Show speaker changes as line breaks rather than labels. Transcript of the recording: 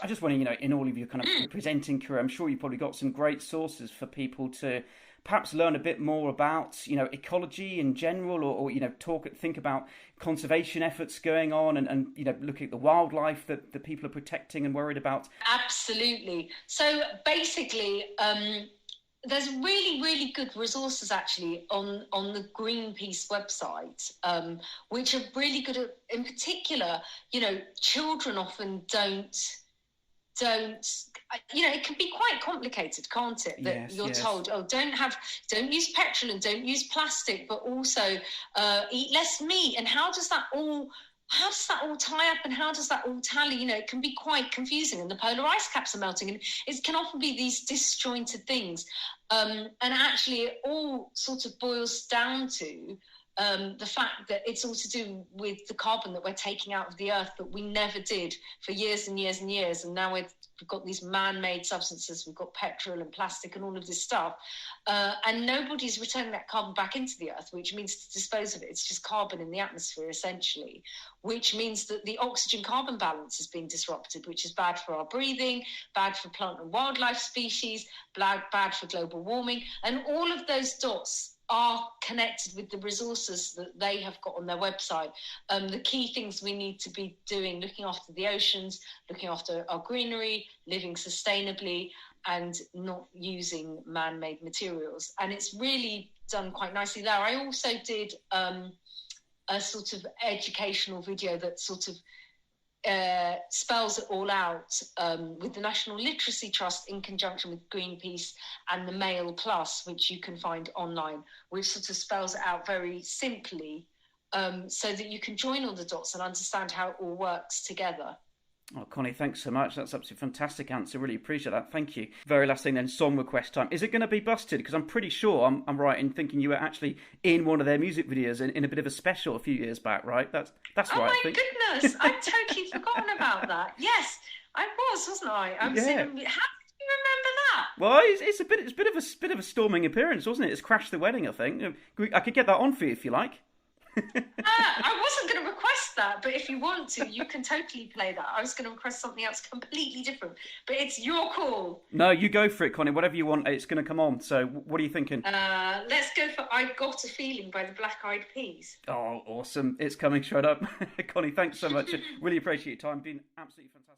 I just want to, in all of your kind of presenting career, I'm sure you've probably got some great sources for people to perhaps learn a bit more about, ecology in general, or think about conservation efforts going on, and look at the wildlife that the people are protecting and worried about.
Absolutely. So basically, there's really, really good resources actually on the Greenpeace website, which are really good at, in particular, children often don't, it can be quite complicated, can't it? That
Yes,
you're
yes.
told, oh, don't use petrol and don't use plastic, but also eat less meat. And how does that all tie up, and how does that all tally? It can be quite confusing, and the polar ice caps are melting, and it can often be these disjointed things. And actually it all sort of boils down to the fact that it's all to do with the carbon that we're taking out of the earth that we never did for years and years and years. And now we've got these man-made substances, we've got petrol and plastic and all of this stuff. And nobody's returning that carbon back into the earth, which means to dispose of it. It's just carbon in the atmosphere, essentially, which means that the oxygen-carbon balance is being disrupted, which is bad for our breathing, bad for plant and wildlife species, bad for global warming. And all of those dots are connected with the resources that they have got on their website. The key things we need to be doing: looking after the oceans, looking after our greenery, living sustainably, and not using man-made materials. And it's really done quite nicely there. I also did a sort of educational video that sort of spells it all out, with the National Literacy Trust in conjunction with Greenpeace and the Mail Plus, which you can find online, which sort of spells it out very simply, so that you can join all the dots and understand how it all works together.
Oh, Connie, thanks so much. That's absolutely fantastic answer. Really appreciate that. Thank you. Very last thing then, song request time. Is it going to be busted? Because I'm pretty sure I'm right in thinking you were actually in one of their music videos in a bit of a special a few years back, right? That's
oh
right.
Oh my goodness! I'd totally forgotten about that. Yes, I wasn't I? I was
Yeah.
How did you remember that?
Well, it's a bit of a storming appearance, wasn't it? It's Crash the Wedding, I think. I could get that on for you if you like.
I wasn't going to request that, but if you want to, you can totally play that. I was going to request something else completely different, but it's your call.
No, you go for it, Connie. Whatever you want, it's going to come on. So, what are you thinking?
Let's go for "I Got a Feeling" by the Black Eyed Peas.
Oh, awesome! It's coming straight up. Connie, thanks so much. Really appreciate your time. Been absolutely fantastic.